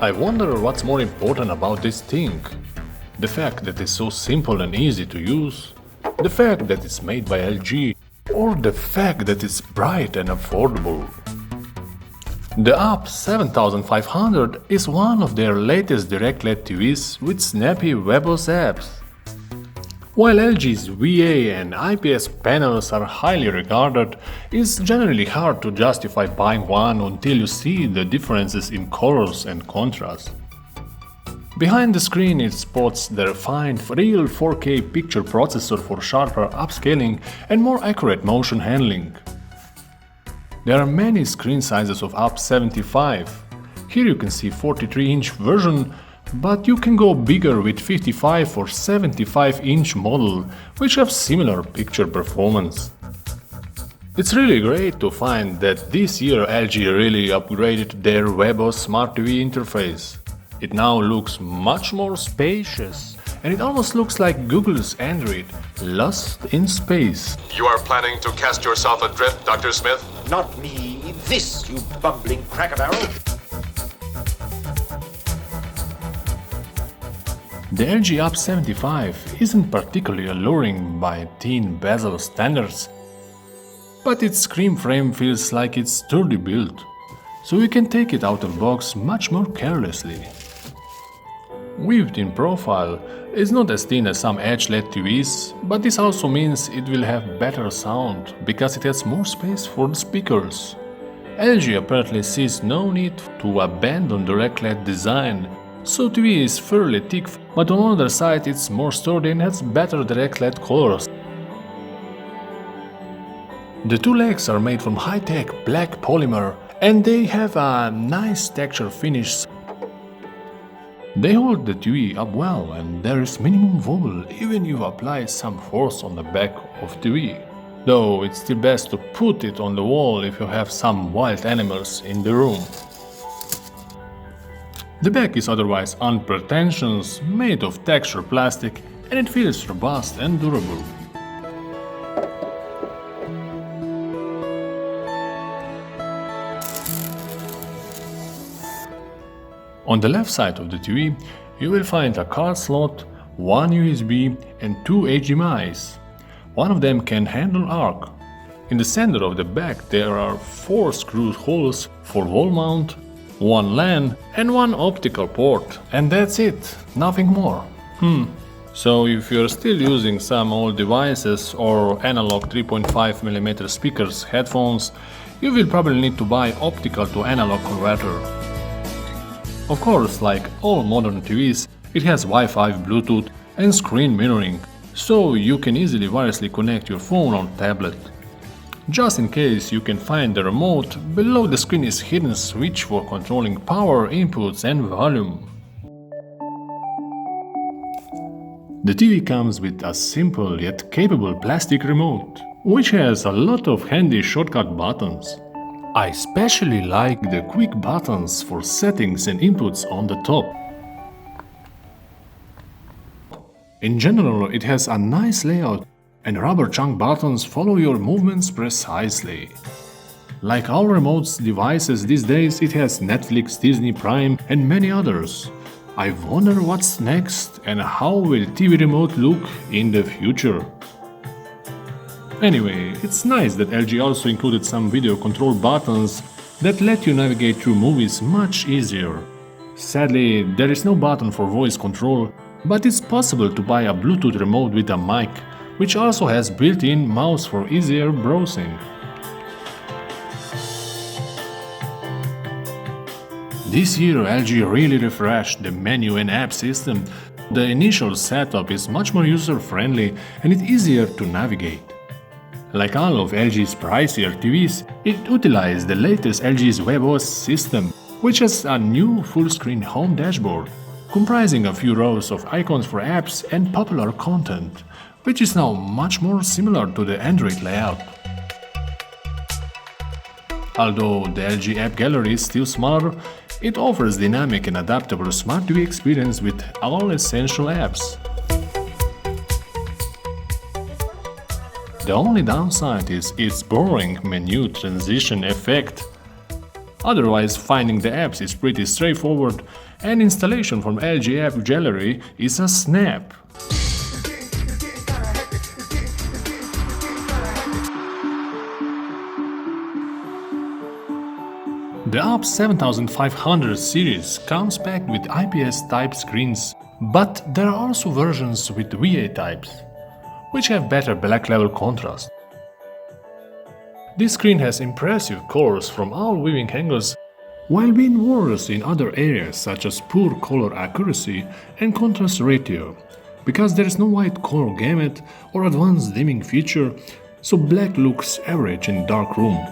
I wonder what's more important about this thing. The fact that it's so simple and easy to use, the fact that it's made by LG, or the fact that it's bright and affordable. The UP7500 is one of their latest direct LED TVs with snappy WebOS apps. While LG's VA and IPS panels are highly regarded, it's generally hard to justify buying one until you see the differences in colors and contrast. Behind the screen it sports the refined real 4K picture processor for sharper upscaling and more accurate motion handling. There are many screen sizes of UP75. Here you can see 43-inch version, but you can go bigger with 55 or 75-inch model, which have similar picture performance. It's really great to find that this year LG really upgraded their WebOS Smart TV interface. It now looks much more spacious, and it almost looks like Google's Android, lost in space. You are planning to cast yourself adrift, Dr. Smith? Not me, this, you bumbling cracker-barrel! The LG UP75 isn't particularly alluring by thin bezel standards, but its screen frame feels like it's sturdy built, so you can take it out of box much more carelessly. Weaved in profile is not as thin as some Edge LED TVs, but this also means it will have better sound because it has more space for the speakers. LG apparently sees no need to abandon direct LED design, so TV is fairly thick, but on the other side it's more sturdy and has better direct LED colors. The two legs are made from high-tech black polymer and they have a nice texture finish. They hold the TV up well and there is minimum wobble even if you apply some force on the back of TV. Though it's still best to put it on the wall if you have some wild animals in the room. The back is otherwise unpretentious, made of textured plastic, and it feels robust and durable. On the left side of the TV, you will find a card slot, one USB and two HDMIs. One of them can handle ARC. In the center of the back there are 4 screw holes for wall mount, one LAN and one optical port, and that's it, nothing more. So if you're still using some old devices or analog 3.5mm speakers, headphones, you will probably need to buy optical to analog converter. Of course, like all modern TVs, it has Wi-Fi, Bluetooth and screen mirroring, so you can easily wirelessly connect your phone or tablet. Just in case you can find the remote, below the screen is hidden switch for controlling power, inputs and volume. The TV comes with a simple yet capable plastic remote, which has a lot of handy shortcut buttons. I especially like the quick buttons for settings and inputs on the top. In general, it has a nice layout and rubber chunk buttons follow your movements precisely. Like all remote devices these days, it has Netflix, Disney Prime and many others. I wonder what's next and how will TV remote look in the future. Anyway, it's nice that LG also included some video control buttons that let you navigate through movies much easier. Sadly, there is no button for voice control, but it's possible to buy a Bluetooth remote with a mic, which also has built-in mouse for easier browsing. This year LG really refreshed the menu and app system. The initial setup is much more user-friendly and it's easier to navigate. Like all of LG's pricier TVs, it utilizes the latest LG's WebOS system, which has a new full-screen home dashboard, comprising a few rows of icons for apps and popular content, which is now much more similar to the Android layout. Although the LG app gallery is still smaller, it offers dynamic and adaptable smart TV experience with all essential apps. The only downside is its boring menu transition effect. Otherwise, finding the apps is pretty straightforward and installation from LG App Gallery is a snap. The UP7500 series comes packed with IPS type screens, but there are also versions with VA types, which have better black level contrast. This screen has impressive colors from all viewing angles, while being worse in other areas such as poor color accuracy and contrast ratio, because there is no wide color gamut or advanced dimming feature, so black looks average in dark room.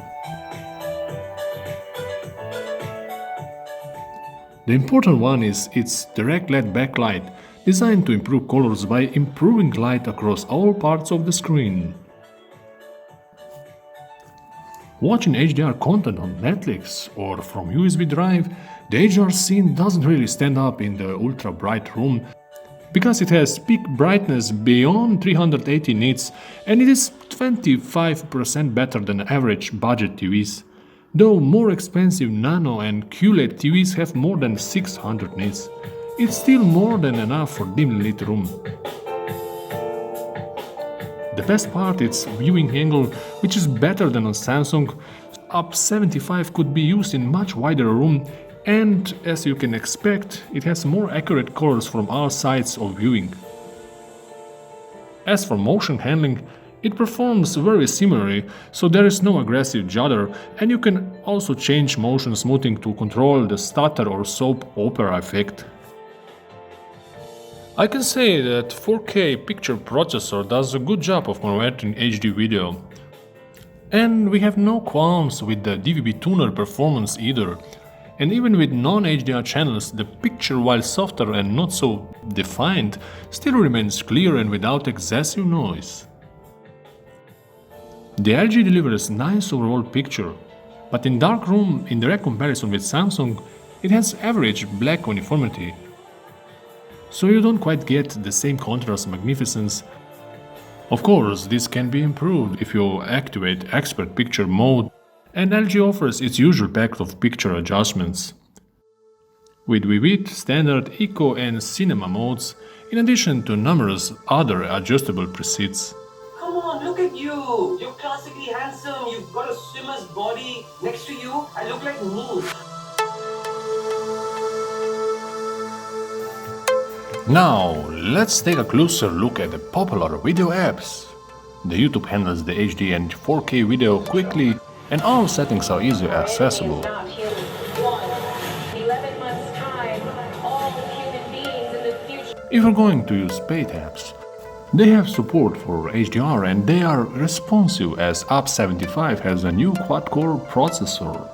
The important one is its direct LED backlight, designed to improve colors by improving light across all parts of the screen. Watching HDR content on Netflix or from USB drive, the HDR scene doesn't really stand up in the ultra bright room because it has peak brightness beyond 380 nits and it is 25% better than average budget TVs. Though more expensive Nano and QLED TVs have more than 600 nits, it's still more than enough for dimly lit room. The best part is viewing angle, which is better than on Samsung. UP75 could be used in much wider room, and as you can expect, it has more accurate colors from all sides of viewing. As for motion handling, it performs very similarly, so there is no aggressive judder, and you can also change motion smoothing to control the stutter or soap opera effect. I can say that 4K picture processor does a good job of converting HD video. And we have no qualms with the DVB tuner performance either. And even with non-HDR channels, the picture, while softer and not so defined, still remains clear and without excessive noise. The LG delivers nice overall picture, but in dark room, in direct comparison with Samsung, it has average black uniformity. So you don't quite get the same contrast magnificence. Of course, this can be improved if you activate expert picture mode, and LG offers its usual pack of picture adjustments, with Vivid, Standard, Eco and Cinema modes, in addition to numerous other adjustable presets. Come on, look at you! You're classically handsome, you've got a swimmer's body. Next to you, I look like me. Now, let's take a closer look at the popular video apps. The YouTube handles the HD and 4K video quickly, and all settings are easily accessible. If you're going to use paid apps, they have support for HDR and they are responsive, as UP75 has a new quad-core processor.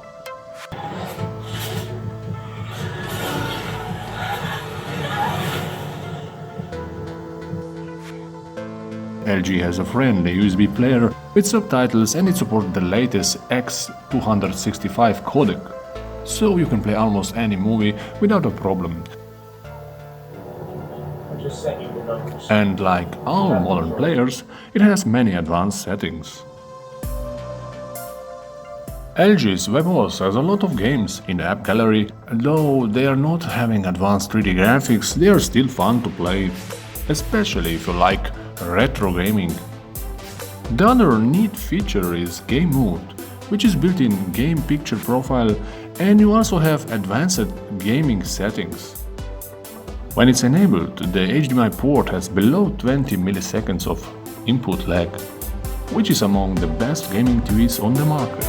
LG has a friendly USB player with subtitles and it supports the latest X265 codec, so you can play almost any movie without a problem. And like all modern players, it has many advanced settings. LG's WebOS has a lot of games in the app gallery, though they are not having advanced 3D graphics, they are still fun to play, especially if you like retro gaming. The other neat feature is Game Mode, which is built in game picture profile, and you also have advanced gaming settings. When it's enabled, the HDMI port has below 20 milliseconds of input lag, which is among the best gaming TVs on the market.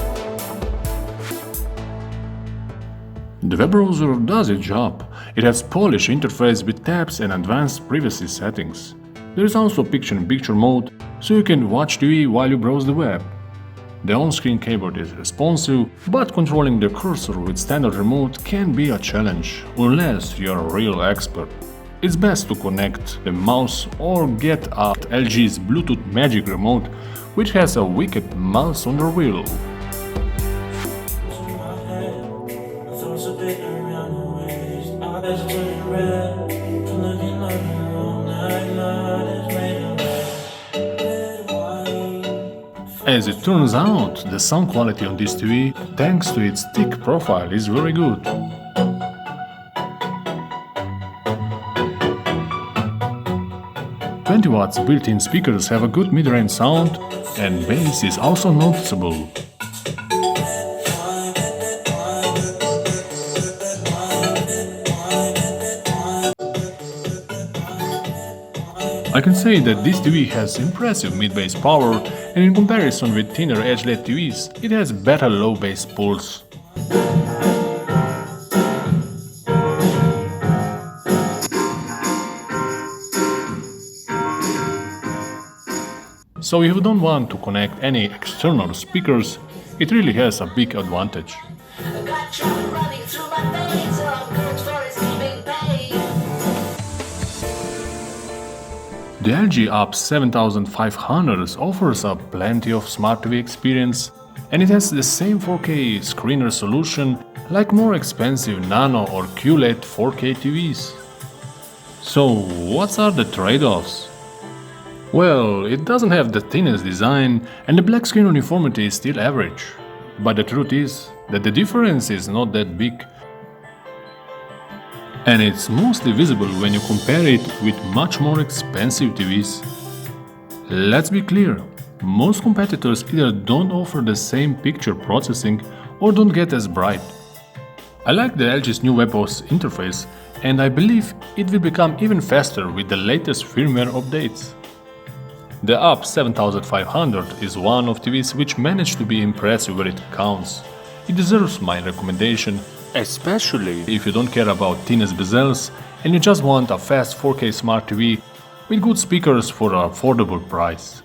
The web browser does its job. It has polished interface with tabs and advanced privacy settings. There is also picture-in-picture mode, so you can watch TV while you browse the web. The on-screen keyboard is responsive, but controlling the cursor with standard remote can be a challenge, unless you're a real expert. It's best to connect the mouse or get a LG's Bluetooth Magic Remote, which has a wicked mouse on the wheel. As it turns out, the sound quality on this TV, thanks to its thick profile, is very good. 20 watts built-in speakers have a good mid-range sound, and bass is also noticeable. I can say that this TV has impressive mid-bass power, and in comparison with thinner edge-LED TVs, it has better low-bass pulse. So if you don't want to connect any external speakers, it really has a big advantage. The LG UP7500 offers a plenty of smart TV experience, and it has the same 4K screen resolution like more expensive Nano or QLED 4K TVs. So what are the trade-offs? Well, it doesn't have the thinnest design and the black screen uniformity is still average. But the truth is that the difference is not that big. And it's mostly visible when you compare it with much more expensive TVs. Let's be clear, most competitors either don't offer the same picture processing or don't get as bright. I like the LG's new WebOS interface, and I believe it will become even faster with the latest firmware updates. The UP7500 is one of TVs which managed to be impressive where it counts. It deserves my recommendation, especially if you don't care about thinnest bezels and you just want a fast 4K smart TV with good speakers for an affordable price.